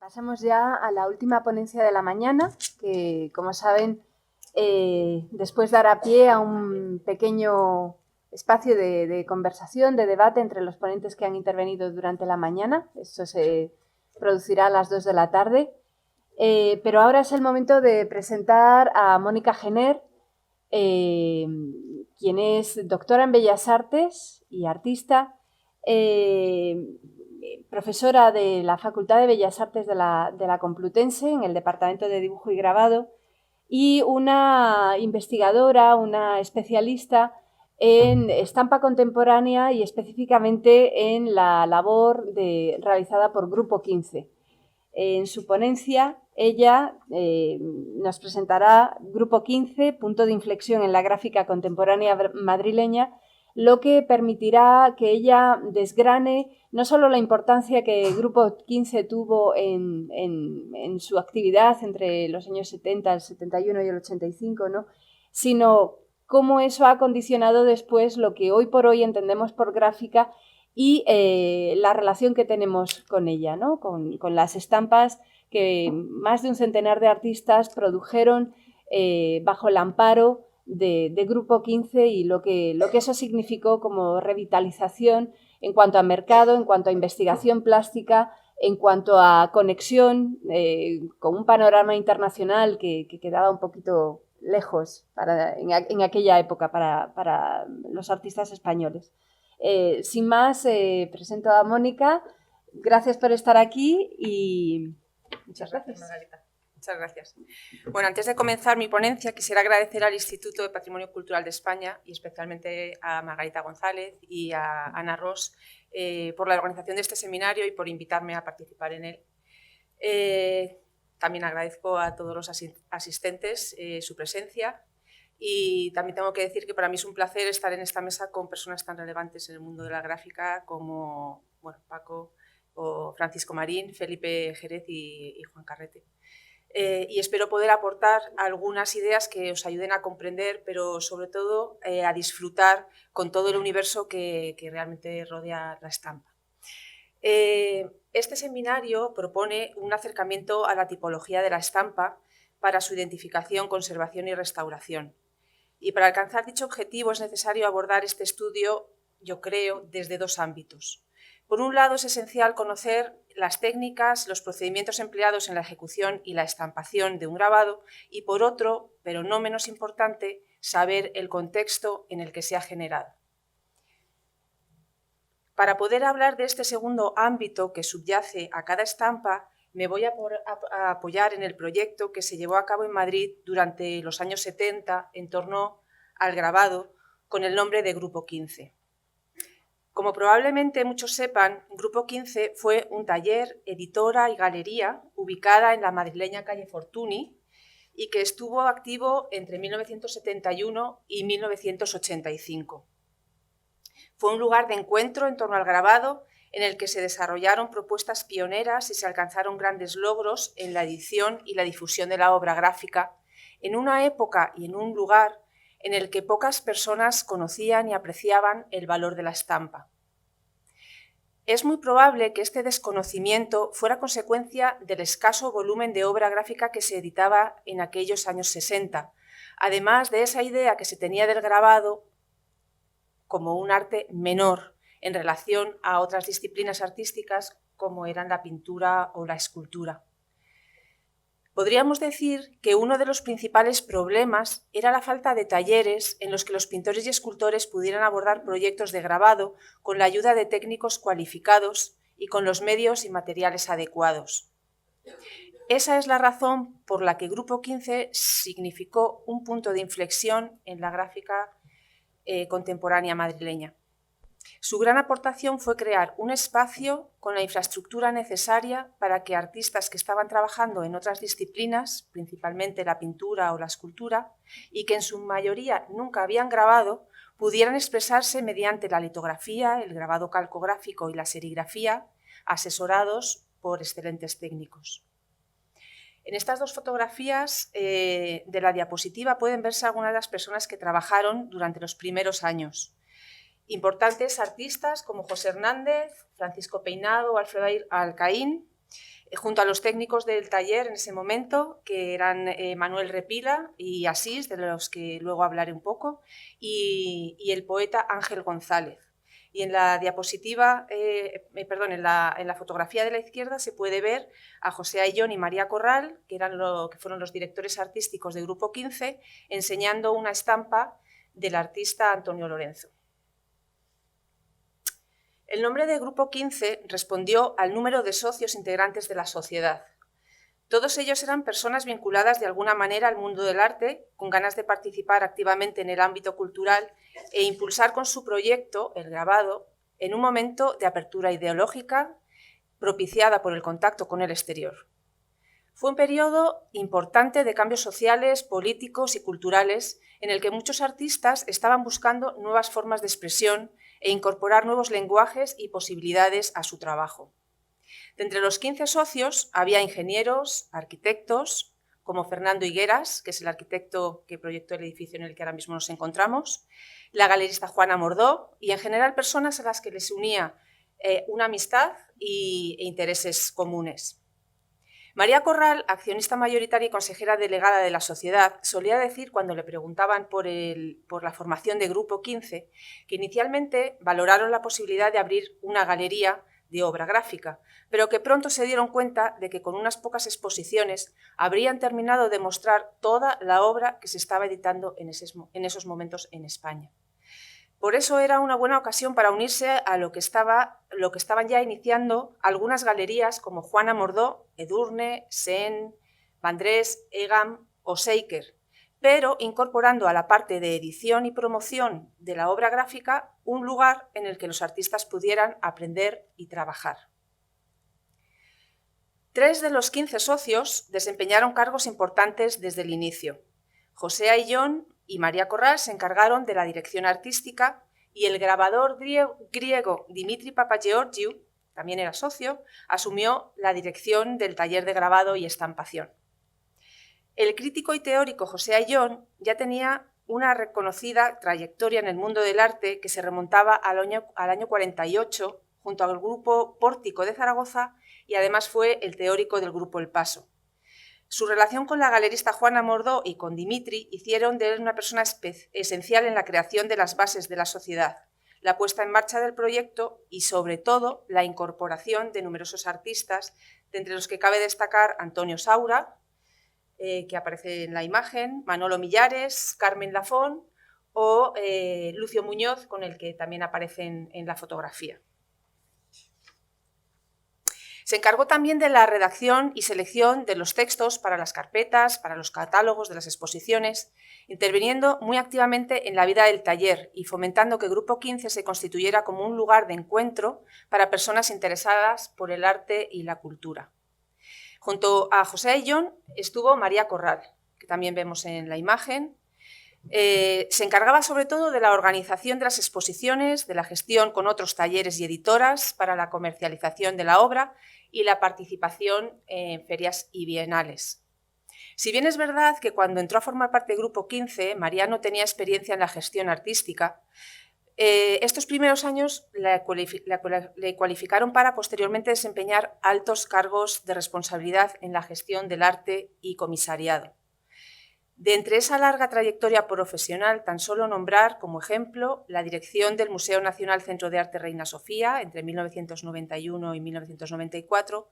Pasamos ya a la última ponencia de la mañana, que, como saben, después dará pie a un pequeño espacio de conversación, de debate entre los ponentes que han intervenido durante la mañana. Esto se producirá a las 2 de la tarde. Pero ahora es el momento de presentar a Mónica Gener, quien es doctora en Bellas Artes y artista, profesora de la Facultad de Bellas Artes de la Complutense en el Departamento de Dibujo y Grabado y una investigadora, una especialista en estampa contemporánea y específicamente en la labor realizada por Grupo 15. En su ponencia, ella nos presentará Grupo 15, punto de inflexión en la gráfica contemporánea madrileña, lo que permitirá que ella desgrane no solo la importancia que Grupo 15 tuvo en su actividad entre los años 70, el 71 y el 85, ¿no?, sino cómo eso ha condicionado después lo que hoy por hoy entendemos por gráfica y la relación que tenemos con ella, ¿no?, con las estampas que más de un centenar de artistas produjeron bajo el amparo de Grupo 15 y lo que eso significó como revitalización en cuanto a mercado, en cuanto a investigación plástica, en cuanto a conexión con un panorama internacional que quedaba un poquito lejos en aquella época para los artistas españoles. Sin más, presento a Mónica. Gracias por estar aquí y muchas gracias. Margarita. Muchas gracias. Bueno, antes de comenzar mi ponencia, quisiera agradecer al Instituto de Patrimonio Cultural de España y especialmente a Margarita González y a Ana Ros por la organización de este seminario y por invitarme a participar en él. También agradezco a todos los asistentes su presencia y también tengo que decir que para mí es un placer estar en esta mesa con personas tan relevantes en el mundo de la gráfica como Paco o Francisco Marín, Felipe Jerez y Juan Carrete. Y espero poder aportar algunas ideas que os ayuden a comprender, pero sobre todo a disfrutar con todo el universo que realmente rodea la estampa. Este seminario propone un acercamiento a la tipología de la estampa para su identificación, conservación y restauración. Y para alcanzar dicho objetivo es necesario abordar este estudio, yo creo, desde dos ámbitos. Por un lado, es esencial conocer las técnicas, los procedimientos empleados en la ejecución y la estampación de un grabado y, por otro, pero no menos importante, saber el contexto en el que se ha generado. Para poder hablar de este segundo ámbito que subyace a cada estampa, me voy a apoyar en el proyecto que se llevó a cabo en Madrid durante los años 70 en torno al grabado con el nombre de Grupo 15. Como probablemente muchos sepan, Grupo 15 fue un taller, editora y galería ubicada en la madrileña calle Fortuny y que estuvo activo entre 1971 y 1985. Fue un lugar de encuentro en torno al grabado en el que se desarrollaron propuestas pioneras y se alcanzaron grandes logros en la edición y la difusión de la obra gráfica en una época y en un lugar en el que pocas personas conocían y apreciaban el valor de la estampa. Es muy probable que este desconocimiento fuera consecuencia del escaso volumen de obra gráfica que se editaba en aquellos años 60, además de esa idea que se tenía del grabado como un arte menor en relación a otras disciplinas artísticas como eran la pintura o la escultura. Podríamos decir que uno de los principales problemas era la falta de talleres en los que los pintores y escultores pudieran abordar proyectos de grabado con la ayuda de técnicos cualificados y con los medios y materiales adecuados. Esa es la razón por la que Grupo 15 significó un punto de inflexión en la gráfica contemporánea madrileña. Su gran aportación fue crear un espacio con la infraestructura necesaria para que artistas que estaban trabajando en otras disciplinas, principalmente la pintura o la escultura, y que en su mayoría nunca habían grabado, pudieran expresarse mediante la litografía, el grabado calcográfico y la serigrafía, asesorados por excelentes técnicos. En estas dos fotografías de la diapositiva pueden verse algunas de las personas que trabajaron durante los primeros años. Importantes artistas como José Hernández, Francisco Peinado o Alfredo Alcaín, junto a los técnicos del taller en ese momento, que eran Manuel Repila y Asís, de los que luego hablaré un poco, y el poeta Ángel González. Y en la diapositiva, en la fotografía de la izquierda se puede ver a José Ayllón y María Corral, que fueron los directores artísticos de Grupo 15, enseñando una estampa del artista Antonio Lorenzo. El nombre de Grupo 15 respondió al número de socios integrantes de la sociedad. Todos ellos eran personas vinculadas de alguna manera al mundo del arte, con ganas de participar activamente en el ámbito cultural e impulsar con su proyecto, el grabado, en un momento de apertura ideológica propiciada por el contacto con el exterior. Fue un periodo importante de cambios sociales, políticos y culturales en el que muchos artistas estaban buscando nuevas formas de expresión e incorporar nuevos lenguajes y posibilidades a su trabajo. De entre los 15 socios había ingenieros, arquitectos, como Fernando Higueras, que es el arquitecto que proyectó el edificio en el que ahora mismo nos encontramos, la galerista Juana Mordó y, en general, personas a las que les unía una amistad e intereses comunes. María Corral, accionista mayoritaria y consejera delegada de la sociedad, solía decir, cuando le preguntaban por la formación de Grupo 15, que inicialmente valoraron la posibilidad de abrir una galería de obra gráfica, pero que pronto se dieron cuenta de que con unas pocas exposiciones habrían terminado de mostrar toda la obra que se estaba editando en esos momentos en España. Por eso era una buena ocasión para unirse a lo que estaban ya iniciando algunas galerías como Juana Mordó, Edurne, Sen, Vandrés, Egam o Seiker, pero incorporando a la parte de edición y promoción de la obra gráfica un lugar en el que los artistas pudieran aprender y trabajar. 3 de los 15 socios desempeñaron cargos importantes desde el inicio. José Ayllón y María Corral se encargaron de la dirección artística y el grabador griego Dimitri Papageorgiou, también era socio, asumió la dirección del taller de grabado y estampación. El crítico y teórico José Ayllón ya tenía una reconocida trayectoria en el mundo del arte que se remontaba al año 48 junto al grupo Pórtico de Zaragoza y además fue el teórico del grupo El Paso. Su relación con la galerista Juana Mordó y con Dimitri hicieron de él una persona esencial en la creación de las bases de la sociedad, la puesta en marcha del proyecto y, sobre todo, la incorporación de numerosos artistas, de entre los que cabe destacar Antonio Saura, que aparece en la imagen, Manolo Millares, Carmen Lafón o Lucio Muñoz, con el que también aparece en la fotografía. Se encargó también de la redacción y selección de los textos para las carpetas, para los catálogos de las exposiciones, interviniendo muy activamente en la vida del taller y fomentando que Grupo 15 se constituyera como un lugar de encuentro para personas interesadas por el arte y la cultura. Junto a José Ayllón estuvo María Corral, que también vemos en la imagen. Se encargaba sobre todo de la organización de las exposiciones, de la gestión con otros talleres y editoras para la comercialización de la obra y la participación en ferias y bienales. Si bien es verdad que cuando entró a formar parte del Grupo 15, María no tenía experiencia en la gestión artística, estos primeros años le cualificaron para posteriormente desempeñar altos cargos de responsabilidad en la gestión del arte y comisariado. De entre esa larga trayectoria profesional, tan solo nombrar como ejemplo la dirección del Museo Nacional Centro de Arte Reina Sofía entre 1991 y 1994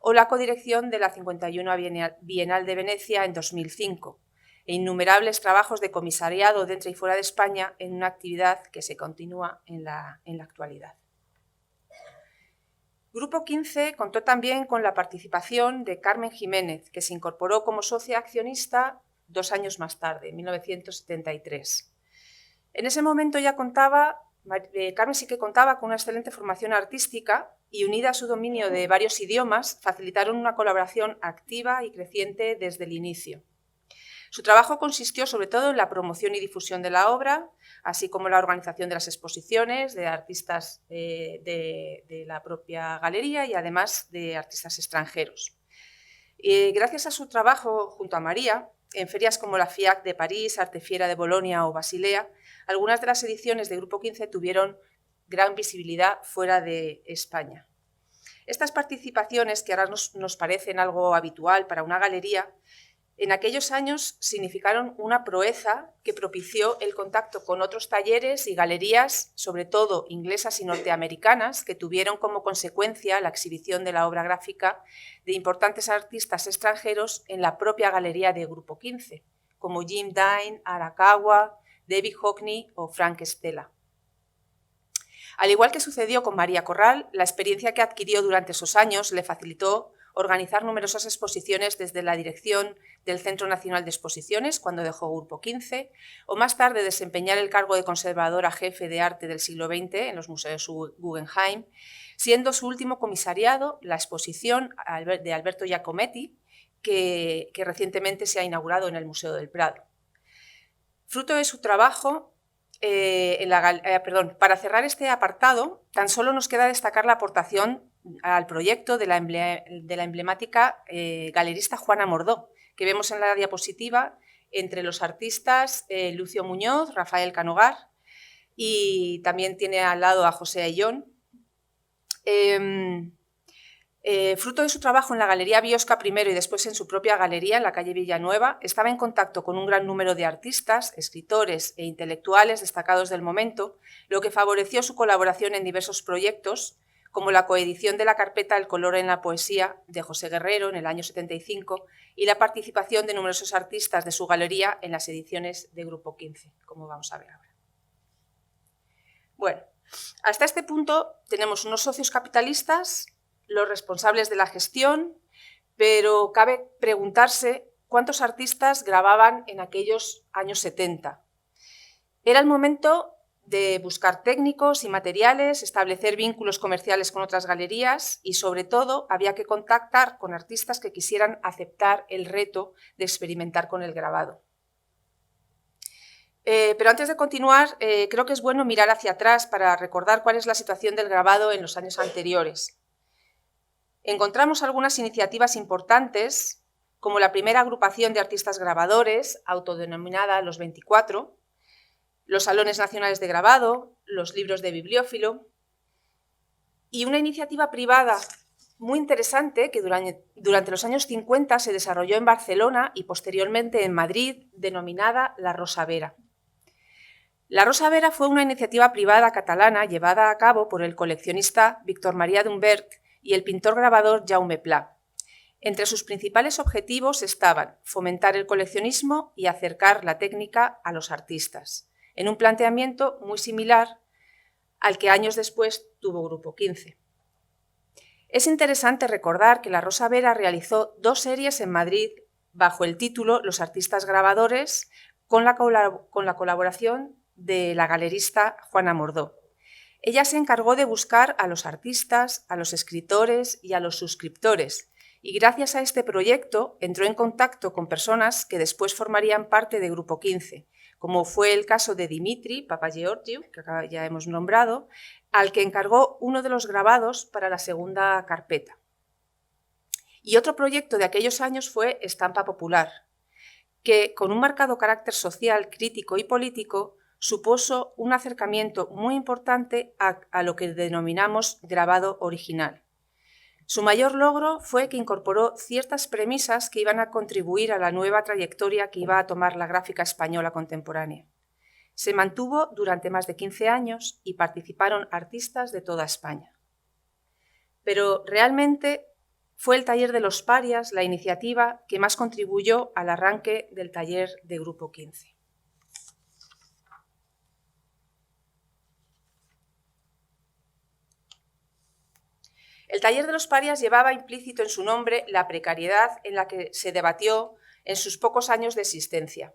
o la codirección de la 51 Bienal de Venecia en 2005 e innumerables trabajos de comisariado dentro y fuera de España en una actividad que se continúa en la actualidad. Grupo 15 contó también con la participación de Carmen Jiménez, que se incorporó como socia accionista 2 años más tarde, en 1973. En ese momento ya Carmen sí que contaba con una excelente formación artística y, unida a su dominio de varios idiomas, facilitaron una colaboración activa y creciente desde el inicio. Su trabajo consistió sobre todo en la promoción y difusión de la obra, así como la organización de las exposiciones de artistas de la propia galería y además de artistas extranjeros. Gracias a su trabajo junto a María, en ferias como la FIAC de París, Artefiera de Bolonia o Basilea, algunas de las ediciones de Grupo 15 tuvieron gran visibilidad fuera de España. Estas participaciones, que ahora nos parecen algo habitual para una galería, en aquellos años significaron una proeza que propició el contacto con otros talleres y galerías, sobre todo inglesas y norteamericanas, que tuvieron como consecuencia la exhibición de la obra gráfica de importantes artistas extranjeros en la propia galería de Grupo 15, como Jim Dine, Arakawa, David Hockney o Frank Stella. Al igual que sucedió con María Corral, la experiencia que adquirió durante esos años le facilitó organizar numerosas exposiciones desde la dirección del Centro Nacional de Exposiciones, cuando dejó Grupo 15, o más tarde desempeñar el cargo de conservadora jefe de arte del siglo XX en los museos Guggenheim, siendo su último comisariado la exposición de Alberto Giacometti, que recientemente se ha inaugurado en el Museo del Prado. Fruto de su trabajo, para cerrar este apartado, tan solo nos queda destacar la aportación al proyecto de la emblemática galerista Juana Mordó, que vemos en la diapositiva entre los artistas Lucio Muñoz, Rafael Canogar, y también tiene al lado a José Ayllón. Fruto de su trabajo en la Galería Biosca primero y después en su propia galería en la calle Villanueva, estaba en contacto con un gran número de artistas, escritores e intelectuales destacados del momento, lo que favoreció su colaboración en diversos proyectos, como la coedición de la carpeta El color en la poesía de José Guerrero en el año 75 y la participación de numerosos artistas de su galería en las ediciones de Grupo 15, como vamos a ver ahora. Bueno, hasta este punto tenemos unos socios capitalistas, los responsables de la gestión, pero cabe preguntarse cuántos artistas grababan en aquellos años 70. Era el momento de buscar técnicos y materiales, establecer vínculos comerciales con otras galerías y, sobre todo, había que contactar con artistas que quisieran aceptar el reto de experimentar con el grabado. Pero antes de continuar, creo que es bueno mirar hacia atrás para recordar cuál es la situación del grabado en los años anteriores. Encontramos algunas iniciativas importantes, como la primera agrupación de artistas grabadores, autodenominada Los 24, los salones nacionales de grabado, los libros de bibliófilo, y una iniciativa privada muy interesante que durante los años 50 se desarrolló en Barcelona y posteriormente en Madrid, denominada La Rosa Vera. La Rosa Vera fue una iniciativa privada catalana llevada a cabo por el coleccionista Víctor María d'Humbert y el pintor grabador Jaume Pla. Entre sus principales objetivos estaban fomentar el coleccionismo y acercar la técnica a los artistas, en un planteamiento muy similar al que años después tuvo Grupo 15. Es interesante recordar que la Rosa Vera realizó 2 series en Madrid bajo el título Los artistas grabadores, con la colaboración de la galerista Juana Mordó. Ella se encargó de buscar a los artistas, a los escritores y a los suscriptores, y gracias a este proyecto entró en contacto con personas que después formarían parte de Grupo 15, como fue el caso de Dimitri Papageorgiou, que acá ya hemos nombrado, al que encargó uno de los grabados para la segunda carpeta. Y otro proyecto de aquellos años fue Estampa Popular, que con un marcado carácter social, crítico y político, supuso un acercamiento muy importante a lo que denominamos grabado original. Su mayor logro fue que incorporó ciertas premisas que iban a contribuir a la nueva trayectoria que iba a tomar la gráfica española contemporánea. Se mantuvo durante más de 15 años y participaron artistas de toda España. Pero realmente fue el taller de los parias la iniciativa que más contribuyó al arranque del taller de Grupo 15. El taller de los parias llevaba implícito en su nombre la precariedad en la que se debatió en sus pocos años de existencia.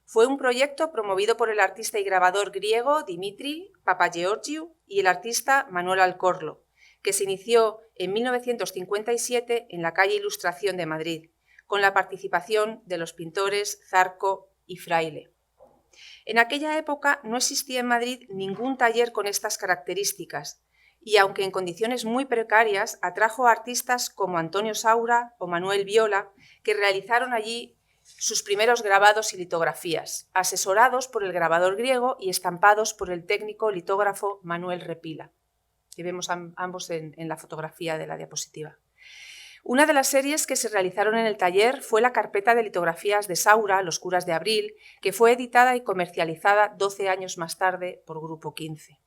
Fue un proyecto promovido por el artista y grabador griego Dimitri Papageorgiou y el artista Manuel Alcorlo, que se inició en 1957 en la calle Ilustración de Madrid, con la participación de los pintores Zarco y Fraile. En aquella época no existía en Madrid ningún taller con estas características, y aunque en condiciones muy precarias, atrajo a artistas como Antonio Saura o Manuel Viola, que realizaron allí sus primeros grabados y litografías, asesorados por el grabador griego y estampados por el técnico litógrafo Manuel Repila. que vemos ambos en la fotografía de la diapositiva. Una de las series que se realizaron en el taller fue la carpeta de litografías de Saura, Los curas de abril, que fue editada y comercializada 12 años más tarde por Grupo 15.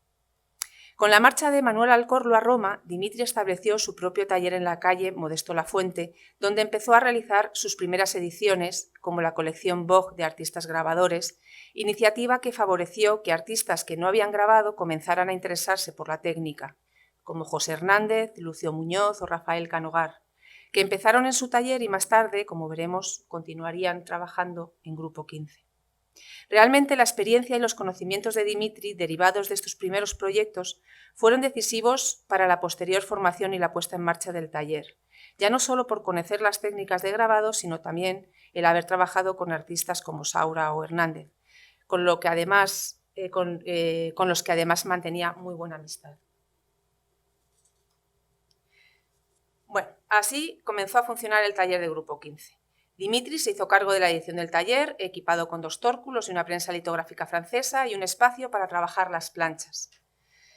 Con la marcha de Manuel Alcorlo a Roma, Dimitri estableció su propio taller en la calle Modesto Lafuente, donde empezó a realizar sus primeras ediciones, como la colección Vogue de artistas grabadores, iniciativa que favoreció que artistas que no habían grabado comenzaran a interesarse por la técnica, como José Hernández, Lucio Muñoz o Rafael Canogar, que empezaron en su taller y más tarde, como veremos, continuarían trabajando en Grupo 15. Realmente la experiencia y los conocimientos de Dimitri derivados de estos primeros proyectos fueron decisivos para la posterior formación y la puesta en marcha del taller, ya no solo por conocer las técnicas de grabado, sino también el haber trabajado con artistas como Saura o Hernández, con los que además mantenía muy buena amistad. Bueno, así comenzó a funcionar el taller de Grupo 15. Dimitri se hizo cargo de la edición del taller, equipado con 2 tórculos y una prensa litográfica francesa y un espacio para trabajar las planchas.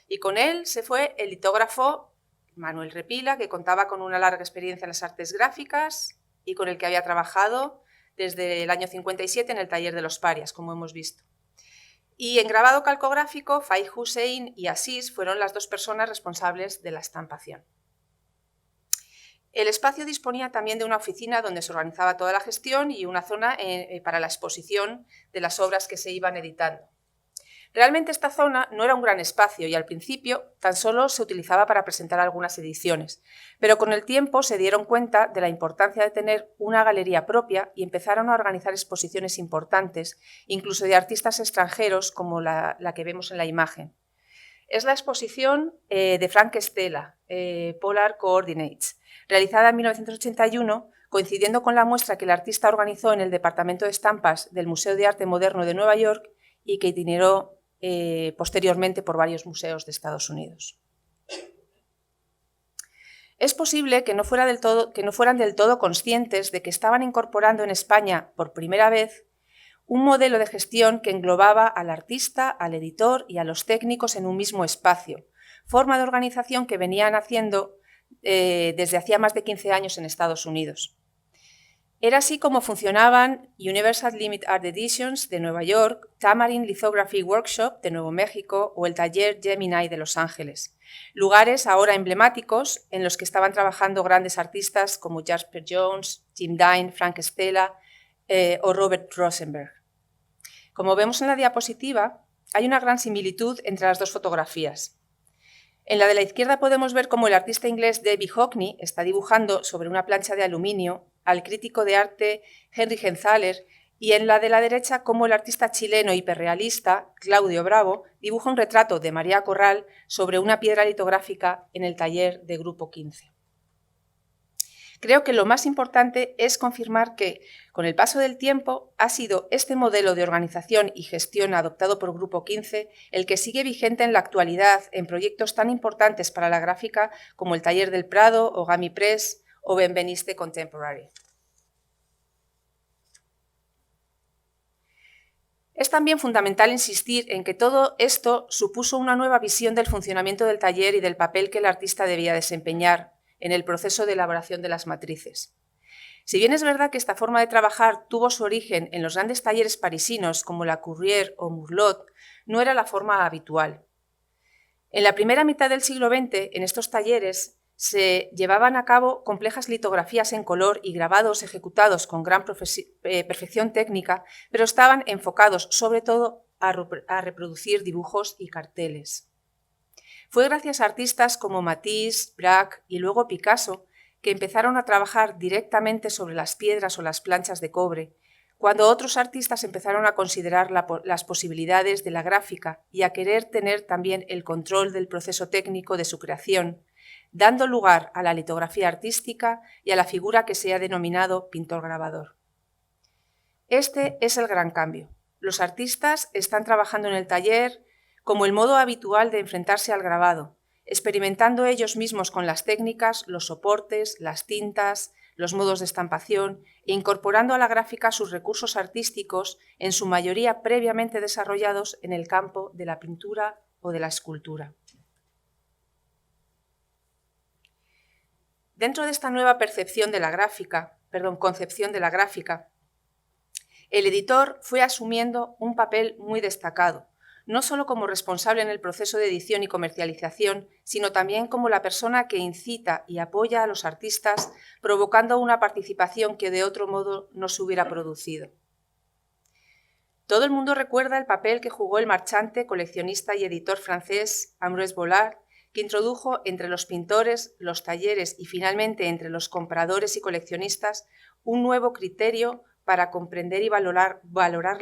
Y con él se fue el litógrafo Manuel Repila, que contaba con una larga experiencia en las artes gráficas y con el que había trabajado desde el año 57 en el taller de los Parias, como hemos visto. Y en grabado calcográfico, Faik Hussein y Asís fueron las 2 personas responsables de la estampación. El espacio disponía también de una oficina donde se organizaba toda la gestión y una zona para la exposición de las obras que se iban editando. Realmente esta zona no era un gran espacio y al principio tan solo se utilizaba para presentar algunas ediciones, pero con el tiempo se dieron cuenta de la importancia de tener una galería propia y empezaron a organizar exposiciones importantes, incluso de artistas extranjeros como la que vemos en la imagen. Es la exposición de Frank Stella, Polar Coordinates, realizada en 1981, coincidiendo con la muestra que el artista organizó en el Departamento de Estampas del Museo de Arte Moderno de Nueva York y que itineró posteriormente por varios museos de Estados Unidos. Es posible que no fueran del todo conscientes de que estaban incorporando en España por primera vez un modelo de gestión que englobaba al artista, al editor y a los técnicos en un mismo espacio, forma de organización que venían haciendo desde hacía más de 15 años en Estados Unidos. Era así como funcionaban Universal Limit Art Editions de Nueva York, Tamarind Lithography Workshop de Nuevo México o el taller Gemini de Los Ángeles, lugares ahora emblemáticos en los que estaban trabajando grandes artistas como Jasper Jones, Jim Dine, Frank Stella o Robert Rosenberg. Como vemos en la diapositiva, hay una gran similitud entre las 2 fotografías. En la de la izquierda podemos ver cómo el artista inglés David Hockney está dibujando sobre una plancha de aluminio al crítico de arte Henry Genthaler y en la de la derecha cómo el artista chileno hiperrealista Claudio Bravo dibuja un retrato de María Corral sobre una piedra litográfica en el taller de Grupo 15. Creo que lo más importante es confirmar que, con el paso del tiempo, ha sido este modelo de organización y gestión adoptado por Grupo 15 el que sigue vigente en la actualidad en proyectos tan importantes para la gráfica como el Taller del Prado, o Gami Press o Benveniste Contemporary. Es también fundamental insistir en que todo esto supuso una nueva visión del funcionamiento del taller y del papel que el artista debía desempeñar en el proceso de elaboración de las matrices. Si bien es verdad que esta forma de trabajar tuvo su origen en los grandes talleres parisinos como la Courrier o Murlot, no era la forma habitual. En la primera mitad del siglo XX, en estos talleres, se llevaban a cabo complejas litografías en color y grabados ejecutados con gran perfección técnica, pero estaban enfocados sobre todo a reproducir dibujos y carteles. Fue gracias a artistas como Matisse, Braque y luego Picasso que empezaron a trabajar directamente sobre las piedras o las planchas de cobre, cuando otros artistas empezaron a considerar las posibilidades de la gráfica y a querer tener también el control del proceso técnico de su creación, dando lugar a la litografía artística y a la figura que se ha denominado pintor-grabador. Este es el gran cambio. Los artistas están trabajando en el taller como el modo habitual de enfrentarse al grabado, experimentando ellos mismos con las técnicas, los soportes, las tintas, los modos de estampación e incorporando a la gráfica sus recursos artísticos, en su mayoría previamente desarrollados en el campo de la pintura o de la escultura. Dentro de esta nueva concepción de la gráfica, el editor fue asumiendo un papel muy destacado, no solo como responsable en el proceso de edición y comercialización, sino también como la persona que incita y apoya a los artistas, provocando una participación que de otro modo no se hubiera producido. Todo el mundo recuerda el papel que jugó el marchante, coleccionista y editor francés Ambroise Vollard, que introdujo entre los pintores, los talleres y finalmente entre los compradores y coleccionistas un nuevo criterio para comprender y valorar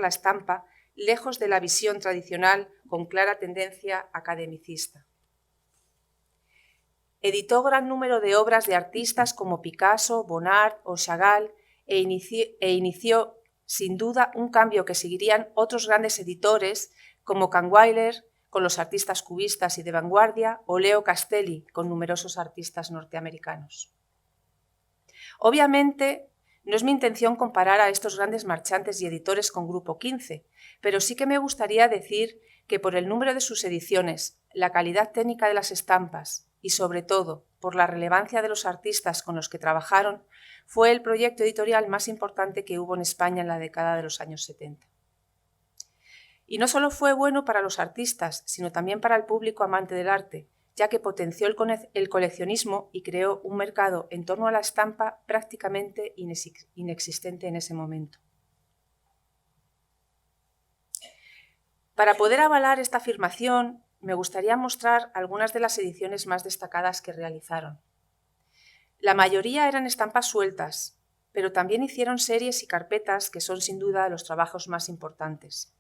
la estampa, lejos de la visión tradicional con clara tendencia academicista. Editó gran número de obras de artistas como Picasso, Bonnard o Chagall e inició sin duda un cambio que seguirían otros grandes editores como Kahnweiler con los artistas cubistas y de vanguardia o Leo Castelli con numerosos artistas norteamericanos. Obviamente, no es mi intención comparar a estos grandes marchantes y editores con Grupo 15, pero sí que me gustaría decir que por el número de sus ediciones, la calidad técnica de las estampas y, sobre todo, por la relevancia de los artistas con los que trabajaron, fue el proyecto editorial más importante que hubo en España en la década de los años 70. Y no solo fue bueno para los artistas, sino también para el público amante del arte, ya que potenció el coleccionismo y creó un mercado en torno a la estampa prácticamente inexistente en ese momento. Para poder avalar esta afirmación, me gustaría mostrar algunas de las ediciones más destacadas que realizaron. La mayoría eran estampas sueltas, pero también hicieron series y carpetas que son sin duda los trabajos más importantes.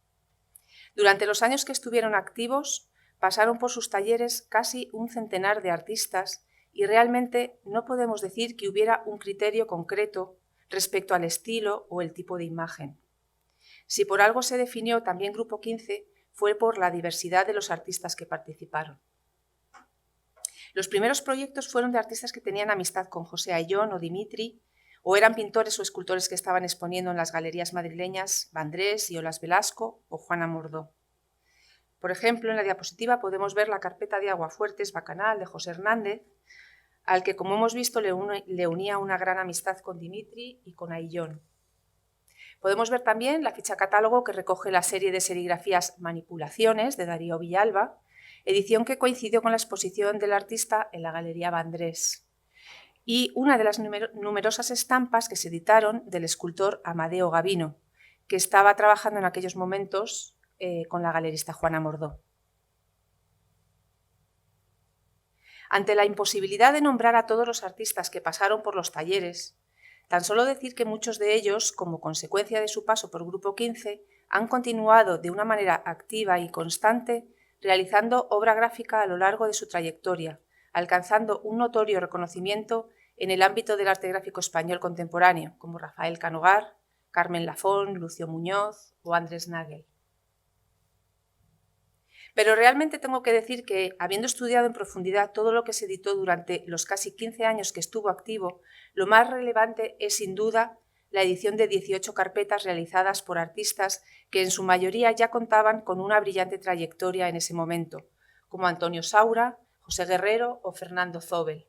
Durante los años que estuvieron activos, pasaron por sus talleres casi un centenar de artistas y realmente no podemos decir que hubiera un criterio concreto respecto al estilo o el tipo de imagen. Si por algo se definió también Grupo 15, fue por la diversidad de los artistas que participaron. Los primeros proyectos fueron de artistas que tenían amistad con José Ayllón o Dimitri, o eran pintores o escultores que estaban exponiendo en las galerías madrileñas Vandrés y Olas Velasco o Juana Mordó. Por ejemplo, en la diapositiva podemos ver la carpeta de Aguafuertes Bacanal de José Hernández, al que, como hemos visto, le unía una gran amistad con Dimitri y con Ayllón. Podemos ver también la ficha catálogo que recoge la serie de serigrafías Manipulaciones de Darío Villalba, edición que coincidió con la exposición del artista en la Galería Vandrés, y una de las numerosas estampas que se editaron del escultor Amadeo Gavino, que estaba trabajando en aquellos momentos con la galerista Juana Mordó. Ante la imposibilidad de nombrar a todos los artistas que pasaron por los talleres, tan solo decir que muchos de ellos, como consecuencia de su paso por Grupo 15, han continuado de una manera activa y constante realizando obra gráfica a lo largo de su trayectoria, alcanzando un notorio reconocimiento en el ámbito del arte gráfico español contemporáneo, como Rafael Canogar, Carmen Lafón, Lucio Muñoz o Andrés Nagel. Pero realmente tengo que decir que, habiendo estudiado en profundidad todo lo que se editó durante los casi 15 años que estuvo activo, lo más relevante es sin duda la edición de 18 carpetas realizadas por artistas que en su mayoría ya contaban con una brillante trayectoria en ese momento, como Antonio Saura, José Guerrero o Fernando Zobel.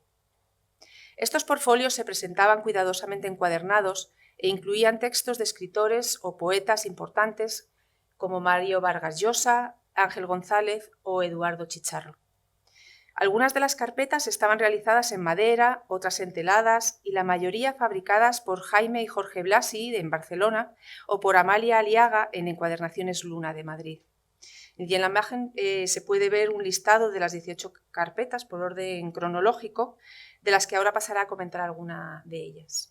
Estos portfolios se presentaban cuidadosamente encuadernados e incluían textos de escritores o poetas importantes como Mario Vargas Llosa, Ángel González o Eduardo Chicharro. Algunas de las carpetas estaban realizadas en madera, otras en teladas y la mayoría fabricadas por Jaime y Jorge Blasi en Barcelona o por Amalia Aliaga en Encuadernaciones Luna de Madrid. Y en la imagen se puede ver un listado de las 18 carpetas por orden cronológico, de las que ahora pasaré a comentar alguna de ellas.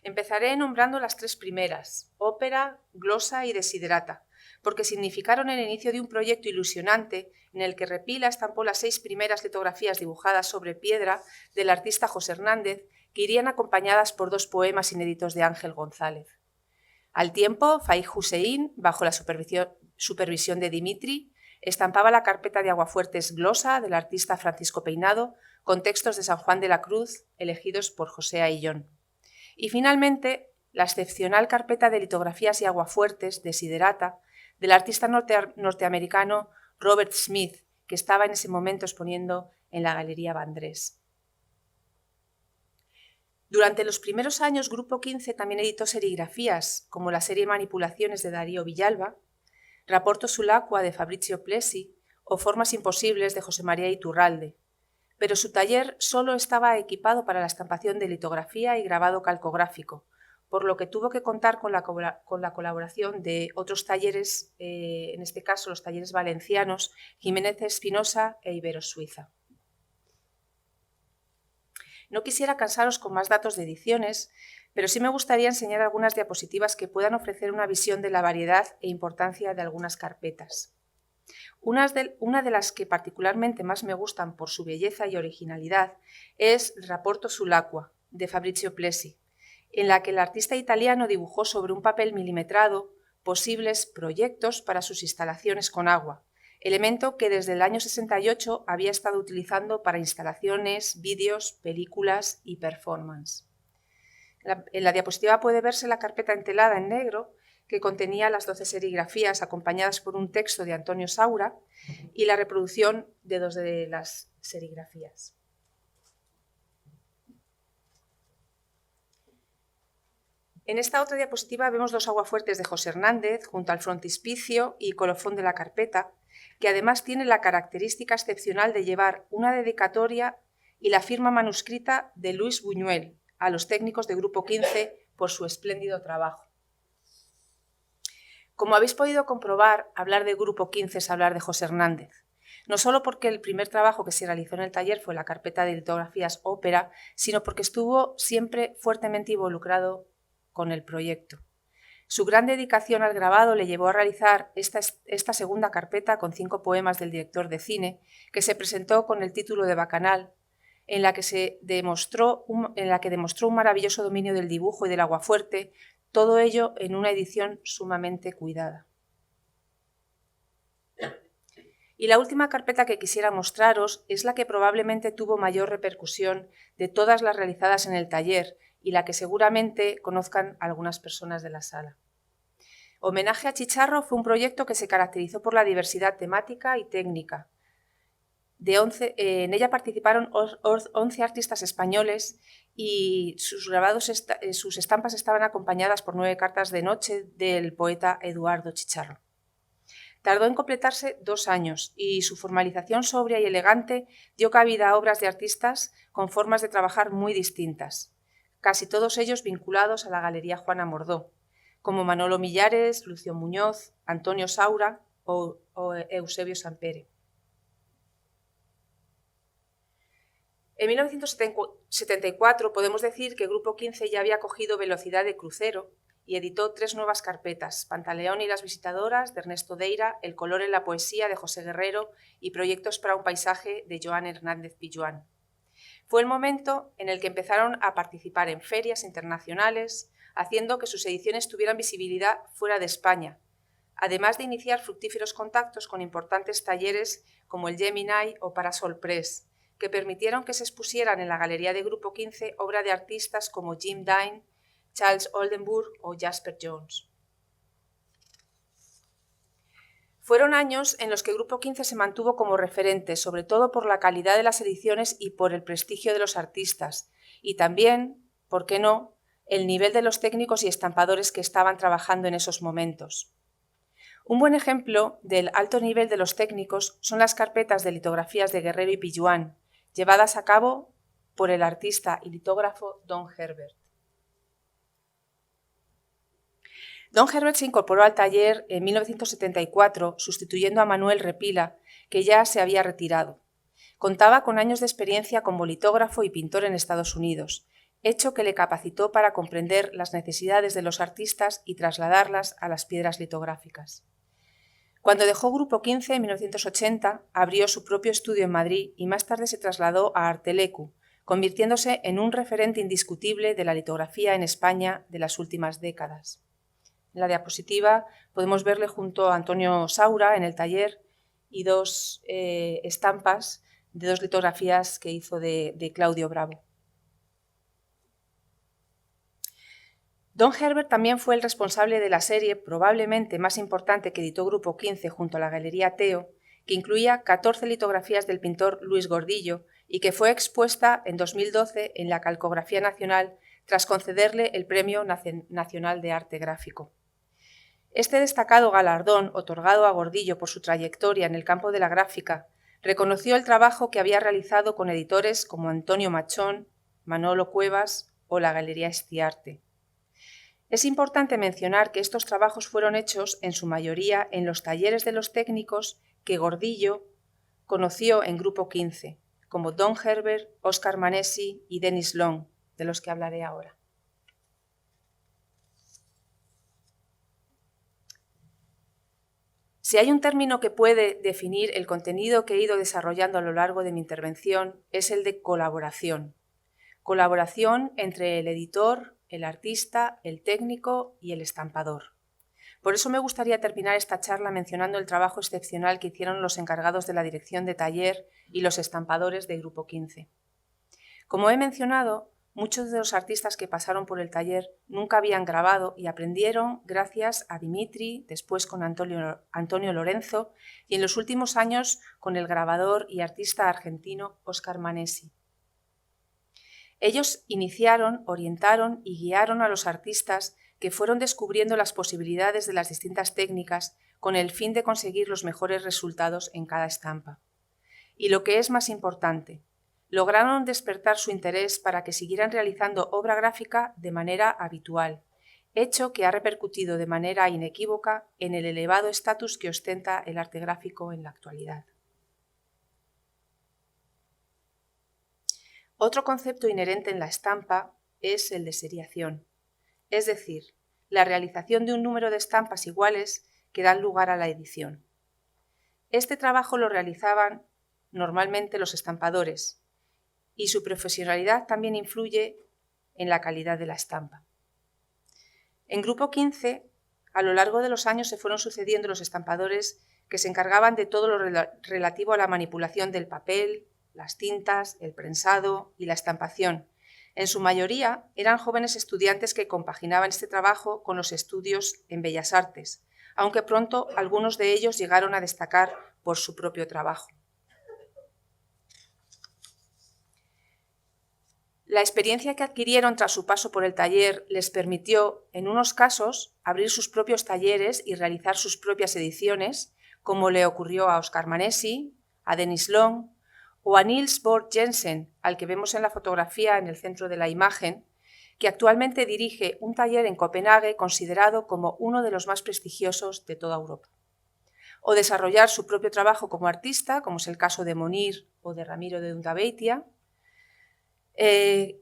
Empezaré nombrando las tres primeras, Ópera, Glosa y Desiderata, porque significaron el inicio de un proyecto ilusionante en el que Repila estampó las 6 primeras litografías dibujadas sobre piedra del artista José Hernández, que irían acompañadas por 2 poemas inéditos de Ángel González. Al tiempo, Faik Hussein, bajo la supervisión de Dimitri, estampaba la carpeta de Aguafuertes Glosa del artista Francisco Peinado, con textos de San Juan de la Cruz, elegidos por José Ayllón. Y finalmente, la excepcional carpeta de litografías y aguafuertes, Desiderata, del artista norteamericano Robert Smith, que estaba en ese momento exponiendo en la Galería Vandrés. Durante los primeros años, Grupo 15 también editó serigrafías, como la serie Manipulaciones de Darío Villalba, Rapporto sull'acqua de Fabrizio Plessi o Formas imposibles de José María Iturralde, pero su taller solo estaba equipado para la estampación de litografía y grabado calcográfico, por lo que tuvo que contar con la colaboración de otros talleres, en este caso los talleres valencianos, Jiménez Espinosa e Ibero Suiza. No quisiera cansaros con más datos de ediciones, pero sí me gustaría enseñar algunas diapositivas que puedan ofrecer una visión de la variedad e importancia de algunas carpetas. Una de las que particularmente más me gustan por su belleza y originalidad es Rapporto sull'acqua, de Fabrizio Plessi, en la que el artista italiano dibujó sobre un papel milimetrado posibles proyectos para sus instalaciones con agua, elemento que desde el año 68 había estado utilizando para instalaciones, vídeos, películas y performance. En la diapositiva puede verse la carpeta entelada en negro que contenía las 12 serigrafías acompañadas por un texto de Antonio Saura y la reproducción de 2 de las serigrafías. En esta otra diapositiva vemos 2 aguafuertes de José Hernández junto al frontispicio y colofón de la carpeta, que además tiene la característica excepcional de llevar una dedicatoria y la firma manuscrita de Luis Buñuel a los técnicos de Grupo 15 por su espléndido trabajo. Como habéis podido comprobar, hablar de Grupo 15 es hablar de José Hernández, no solo porque el primer trabajo que se realizó en el taller fue la carpeta de litografías Ópera, sino porque estuvo siempre fuertemente involucrado con el proyecto. Su gran dedicación al grabado le llevó a realizar esta segunda carpeta con 5 poemas del director de cine, que se presentó con el título de Bacanal, en la que demostró un maravilloso dominio del dibujo y del aguafuerte, todo ello en una edición sumamente cuidada. Y la última carpeta que quisiera mostraros es la que probablemente tuvo mayor repercusión de todas las realizadas en el taller y la que seguramente conozcan algunas personas de la sala. Homenaje a Chicharro fue un proyecto que se caracterizó por la diversidad temática y técnica. En ella participaron 11 artistas españoles y sus estampas estaban acompañadas por 9 cartas de noche del poeta Eduardo Chicharro. Tardó en completarse 2 años y su formalización sobria y elegante dio cabida a obras de artistas con formas de trabajar muy distintas, casi todos ellos vinculados a la Galería Juana Mordó, como Manolo Millares, Lucio Muñoz, Antonio Saura o Eusebio Sampere. En 1974 podemos decir que Grupo 15 ya había cogido velocidad de crucero y editó 3 nuevas carpetas, Pantaleón y las visitadoras, de Ernesto Deira, El color en la poesía, de José Guerrero, y Proyectos para un paisaje, de Joan Hernández Pilluán. Fue el momento en el que empezaron a participar en ferias internacionales, haciendo que sus ediciones tuvieran visibilidad fuera de España, además de iniciar fructíferos contactos con importantes talleres como el Gemini o Parasol Press, que permitieron que se expusieran en la galería de Grupo 15 obra de artistas como Jim Dine, Charles Oldenburg o Jasper Jones. Fueron años en los que Grupo 15 se mantuvo como referente, sobre todo por la calidad de las ediciones y por el prestigio de los artistas, y también, ¿por qué no?, el nivel de los técnicos y estampadores que estaban trabajando en esos momentos. Un buen ejemplo del alto nivel de los técnicos son las carpetas de litografías de Guerrero y Pilluán, llevadas a cabo por el artista y litógrafo Don Herbert. Don Herbert se incorporó al taller en 1974, sustituyendo a Manuel Repila, que ya se había retirado. Contaba con años de experiencia como litógrafo y pintor en Estados Unidos, hecho que le capacitó para comprender las necesidades de los artistas y trasladarlas a las piedras litográficas. Cuando dejó Grupo 15 en 1980, abrió su propio estudio en Madrid y más tarde se trasladó a Artelecu, convirtiéndose en un referente indiscutible de la litografía en España de las últimas décadas. En la diapositiva podemos verle junto a Antonio Saura en el taller y 2 estampas de 2 litografías que hizo de Claudio Bravo. Don Herbert también fue el responsable de la serie probablemente más importante que editó Grupo 15 junto a la Galería Teo, que incluía 14 litografías del pintor Luis Gordillo y que fue expuesta en 2012 en la Calcografía Nacional tras concederle el Premio Nacional de Arte Gráfico. Este destacado galardón, otorgado a Gordillo por su trayectoria en el campo de la gráfica, reconoció el trabajo que había realizado con editores como Antonio Machón, Manolo Cuevas o la Galería Estiarte. Es importante mencionar que estos trabajos fueron hechos, en su mayoría, en los talleres de los técnicos que Gordillo conoció en Grupo 15, como Don Herbert, Óscar Manesi y Denis Long, de los que hablaré ahora. Si hay un término que puede definir el contenido que he ido desarrollando a lo largo de mi intervención, es el de colaboración. Colaboración entre el editor, el artista, el técnico y el estampador. Por eso me gustaría terminar esta charla mencionando el trabajo excepcional que hicieron los encargados de la dirección de taller y los estampadores de Grupo 15. Como he mencionado, muchos de los artistas que pasaron por el taller nunca habían grabado y aprendieron gracias a Dimitri, después con Antonio Lorenzo y en los últimos años con el grabador y artista argentino Óscar Manesi. Ellos iniciaron, orientaron y guiaron a los artistas que fueron descubriendo las posibilidades de las distintas técnicas con el fin de conseguir los mejores resultados en cada estampa. Y lo que es más importante, lograron despertar su interés para que siguieran realizando obra gráfica de manera habitual, hecho que ha repercutido de manera inequívoca en el elevado estatus que ostenta el arte gráfico en la actualidad. Otro concepto inherente en la estampa es el de seriación, es decir, la realización de un número de estampas iguales que dan lugar a la edición. Este trabajo lo realizaban normalmente los estampadores y su profesionalidad también influye en la calidad de la estampa. En Grupo 15, a lo largo de los años se fueron sucediendo los estampadores que se encargaban de todo lo relativo a la manipulación del papel, las tintas, el prensado y la estampación. En su mayoría eran jóvenes estudiantes que compaginaban este trabajo con los estudios en Bellas Artes, aunque pronto algunos de ellos llegaron a destacar por su propio trabajo. La experiencia que adquirieron tras su paso por el taller les permitió, en unos casos, abrir sus propios talleres y realizar sus propias ediciones, como le ocurrió a Óscar Manesi, a Denis Long o a Niels Bohr Jensen, al que vemos en la fotografía en el centro de la imagen, que actualmente dirige un taller en Copenhague considerado como uno de los más prestigiosos de toda Europa. O desarrollar su propio trabajo como artista, como es el caso de Monir o de Ramiro de Undaveitia.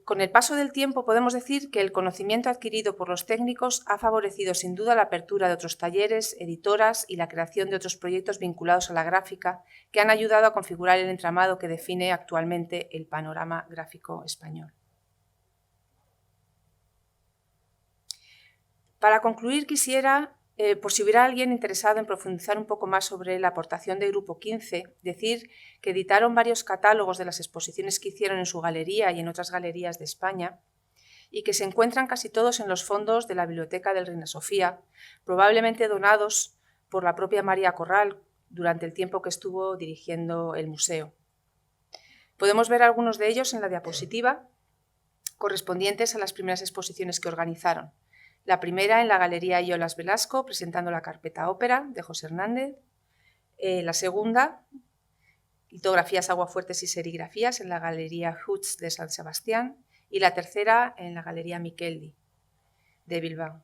Con el paso del tiempo podemos decir que el conocimiento adquirido por los técnicos ha favorecido sin duda la apertura de otros talleres, editoras y la creación de otros proyectos vinculados a la gráfica que han ayudado a configurar el entramado que define actualmente el panorama gráfico español. Para concluir quisiera, por si hubiera alguien interesado en profundizar un poco más sobre la aportación de Grupo 15, decir que editaron varios catálogos de las exposiciones que hicieron en su galería y en otras galerías de España y que se encuentran casi todos en los fondos de la Biblioteca del Reina Sofía, probablemente donados por la propia María Corral durante el tiempo que estuvo dirigiendo el museo. Podemos ver algunos de ellos en la diapositiva correspondientes a las primeras exposiciones que organizaron. La primera en la Galería Iolas Velasco, presentando la carpeta Ópera de José Hernández. La segunda, litografías aguafuertes y serigrafías en la Galería Huts de San Sebastián. Y la tercera en la Galería Miqueldi de Bilbao.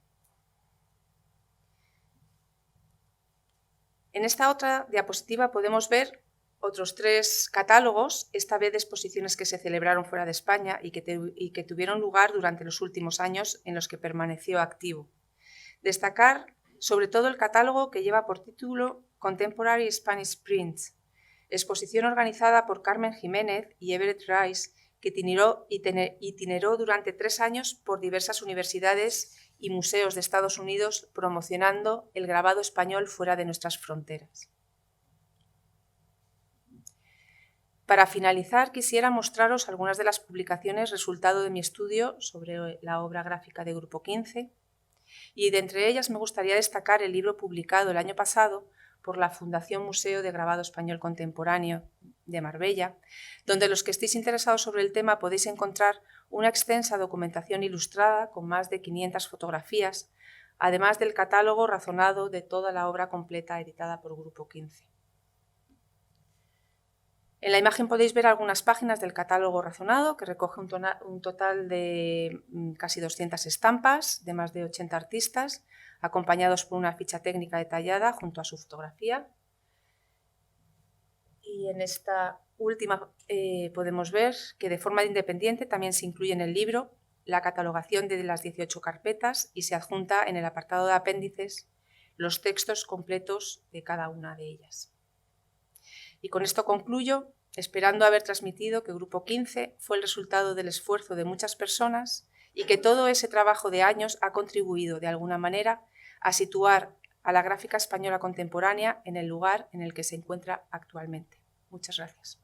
En esta otra diapositiva podemos ver otros 3 catálogos, esta vez de exposiciones que se celebraron fuera de España y que tuvieron lugar durante los últimos años en los que permaneció activo. Destacar sobre todo el catálogo que lleva por título Contemporary Spanish Prints, exposición organizada por Carmen Jiménez y Everett Rice, que itineró durante 3 años por diversas universidades y museos de Estados Unidos promocionando el grabado español fuera de nuestras fronteras. Para finalizar, quisiera mostraros algunas de las publicaciones resultado de mi estudio sobre la obra gráfica de Grupo 15 y de entre ellas me gustaría destacar el libro publicado el año pasado por la Fundación Museo de Grabado Español Contemporáneo de Marbella, donde los que estéis interesados sobre el tema podéis encontrar una extensa documentación ilustrada con más de 500 fotografías, además del catálogo razonado de toda la obra completa editada por Grupo 15. En la imagen podéis ver algunas páginas del catálogo razonado, que recoge un total de casi 200 estampas de más de 80 artistas, acompañados por una ficha técnica detallada junto a su fotografía. Y en esta última podemos ver que de forma independiente también se incluye en el libro la catalogación de las 18 carpetas y se adjunta en el apartado de apéndices los textos completos de cada una de ellas. Y con esto concluyo, esperando haber transmitido que Grupo 15 fue el resultado del esfuerzo de muchas personas y que todo ese trabajo de años ha contribuido de alguna manera a situar a la gráfica española contemporánea en el lugar en el que se encuentra actualmente. Muchas gracias.